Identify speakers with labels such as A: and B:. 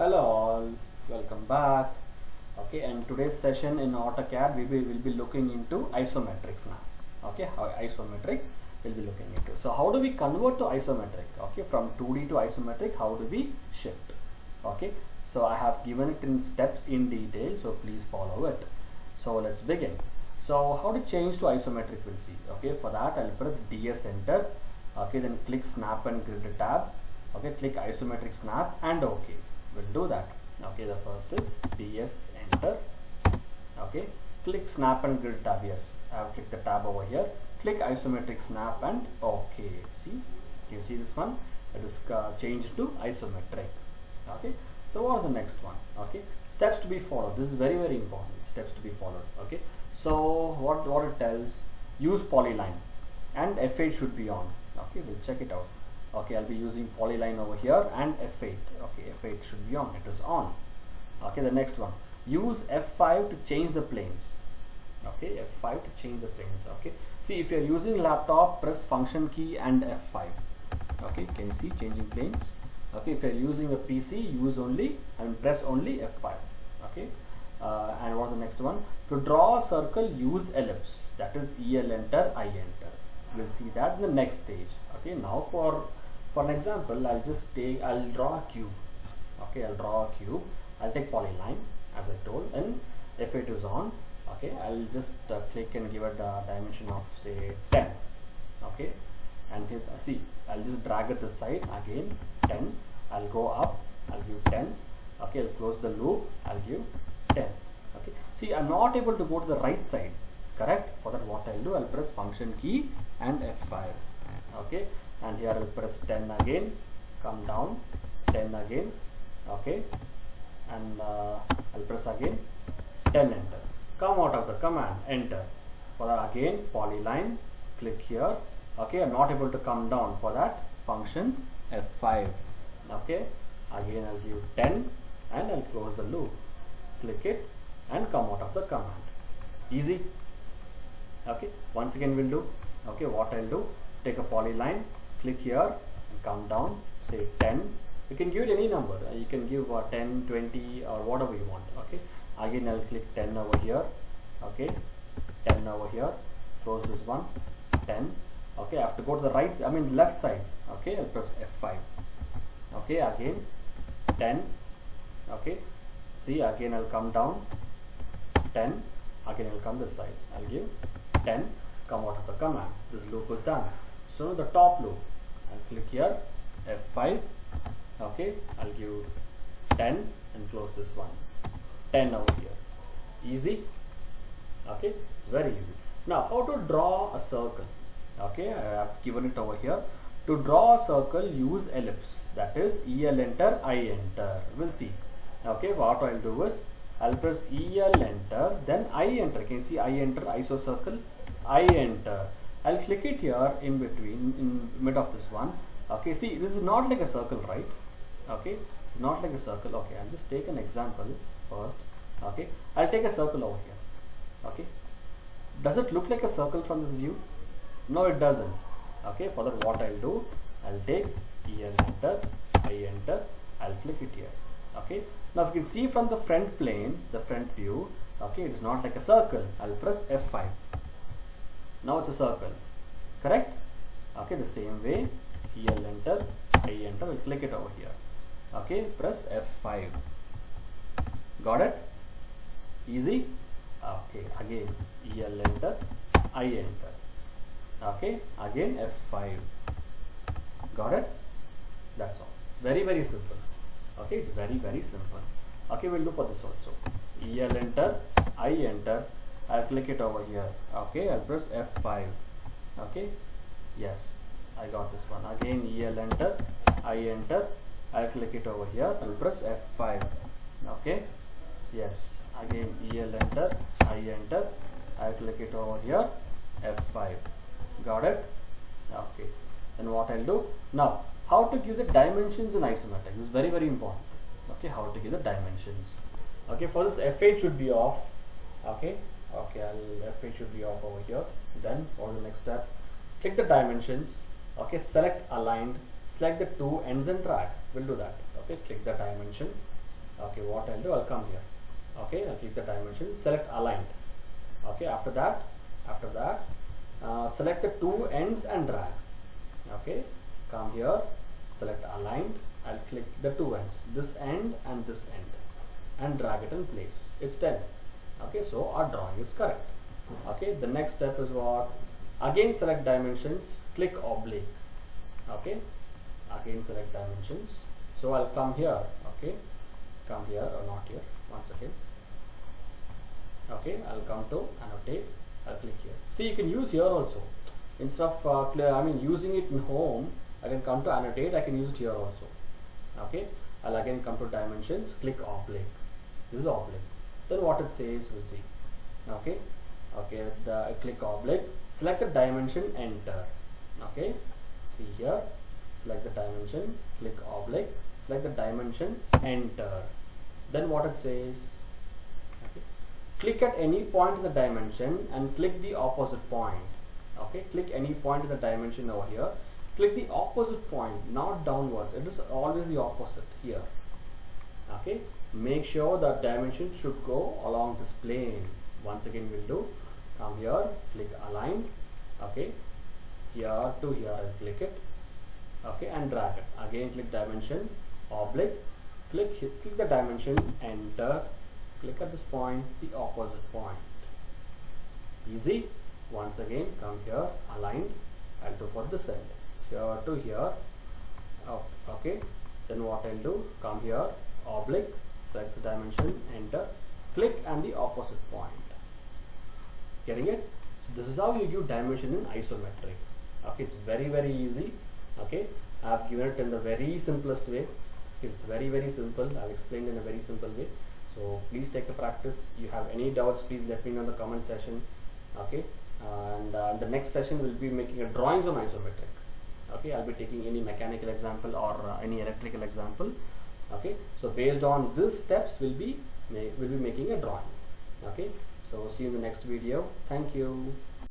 A: Hello all, welcome back. Okay, and today's session in AutoCAD will be looking into isometrics now. Okay, how isometric we'll be looking into. So how do we convert to isometric? Okay, from 2D to isometric, how do we shift? Okay, so I have given it in steps in detail, so please follow it. So let's begin. So how to change to isometric we'll see. Okay, for that I'll press DS enter. Okay, then click snap and grid tab. Okay, click isometric snap and OK. We'll do that. Okay, the first is DS enter. Okay, click snap and grid tab. Yes, I have clicked the tab over here. Click isometric snap and OK. See, you see this one? It is changed to isometric. Okay, so what's the next one? Okay, steps to be followed. This is very important. Steps to be followed. Okay, so what it tells: use polyline and F8 should be on. Okay, we'll check it out. Okay, I'll be using polyline over here and F8. Okay, F8 should be on. It is on. Okay, the next one, use F5 to change the planes. Okay, F5 to change the planes. Okay, see, if you're using laptop, press function key and F5. Okay, can you see changing planes? Okay, if you're using a PC, use only and press only F5. Okay, and what's the next one? To draw a circle, use ellipse. That is EL enter, I enter. We'll see that in the next stage. Okay, now for an example, I'll draw a cube. Okay, I'll draw a cube. I'll take polyline as I told, and if it is on, okay, I'll just click and give it a dimension of say 10. Okay, and here, see, I'll just drag it this side again 10. I'll go up, I'll give 10. Okay, I'll close the loop, I'll give 10. Okay, see, I'm not able to go to the right side. Correct? For that, what I'll do, I'll press function key and F5. Okay, and here I'll press 10 again, come down, 10 again. Okay, and I'll press again 10, enter. Come out of the command, enter. For that, again polyline, click here. Okay, I'm not able to come down. For that, function F5. Okay, again I'll give 10 and I'll close the loop, click it and come out of the command. Easy. Okay, once again we'll do. Okay, what I'll do, take a polyline, click here and come down, say 10. You can give it any number. You can give 10, 20 or whatever you want. Okay, again I'll click 10 over here. Okay, 10 over here, close this one, 10. Okay, I have to go to the right, left side. Okay, I'll press F5. Okay, again 10. Okay, see, again I'll come down, 10. Again I'll come this side, I'll give 10, come out of the command. This loop is done. So the top loop, I'll click here, F5. Okay, I'll give 10 and close this one, 10 over here. Easy. Okay, it's very easy. Now, how to draw a circle? Okay, I have given it over here. To draw a circle, use ellipse. That is EL enter, I enter. We'll see. Okay, what I'll do is I'll press EL enter, then I enter. Can you see I enter, iso circle, I enter. I'll click it here in between, in mid of this one. Okay, see, this is not like a circle, right? Okay, not like a circle. Okay, I'll just take an example first. Okay, I'll take a circle over here. Okay, does it look like a circle from this view? No, it doesn't. Okay, for that, what I'll do, I'll take EL enter, I enter, I'll click it here. Okay, now if you can see from the front plane, the front view, okay, it's not like a circle. I'll press F5. Now it's a circle. Correct? Okay, the same way, EL enter, I enter, we'll click it over here. Okay, press F5. Got it? Easy? Okay, again EL enter, I enter. Okay, again F5. Got it? That's all. It's very simple. Okay, it's very simple. Okay, we'll do for this also. EL enter, I enter, I'll click it over here. Okay, I'll press F5. Okay, yes, I got this one. Again EL enter, I enter, I'll click it over here. I'll press F5. Okay, yes, again EL enter, I enter, I'll click it over here, F5. Got it? Okay, then what I'll do now, how to give the dimensions in isometric. This is very important. Okay, how to give the dimensions. Okay, for this F8 should be off. Okay, F8 should be off over here. Then for the next step, click the dimensions. Okay, select aligned, select the two ends and drag. We'll do that. Okay, click the dimension, Okay, what I'll do, I'll come here. Okay, I'll click the dimension, select aligned. Okay, after that select the two ends and drag. Okay, come here, select aligned, I'll click the two ends, this end and this end, and drag it in place. It's 10. Okay, so our drawing is correct. Okay, the next step is what? Again select dimensions, click oblique. Okay, again select dimensions. So I'll come here. Okay, come here or not here, once again. Okay, I'll come to annotate, I'll click here. See, you can use here also. Instead of using it in home, I can come to annotate, I can use it here also. Okay, I'll again come to dimensions, click oblique. This is oblique. Then what it says, we'll see. Okay, click oblique, select the dimension, enter. Okay, see here, select the dimension, click oblique, select the dimension, enter. Then what it says, okay, click at any point in the dimension and click the opposite point. Okay, click any point in the dimension over here, click the opposite point, not downwards. It is always the opposite here. Okay, make sure that dimension should go along this plane. Once again we'll do, come here, click aligned. Okay, here to here and click it. Okay, and drag it. Again click dimension, oblique, click the dimension, enter, click at this point, the opposite point. Easy. Once again come here, aligned, I'll do for this end, here to here. Okay, then what I'll do, come here, oblique, select the dimension, enter, click and the opposite point. Getting it? So this is how you give dimension in isometric. Okay, it's very easy. Okay, I've given it in the very simplest way. It's very simple. I've explained in a very simple way. So please take a practice. You have any doubts, please let me know in the comment section. Okay, and the next session will be making a drawings on isometric. Okay, I'll be taking any mechanical example or any electrical example. Okay, so based on these steps we'll be making a drawing. Okay, so see you in the next video. Thank you.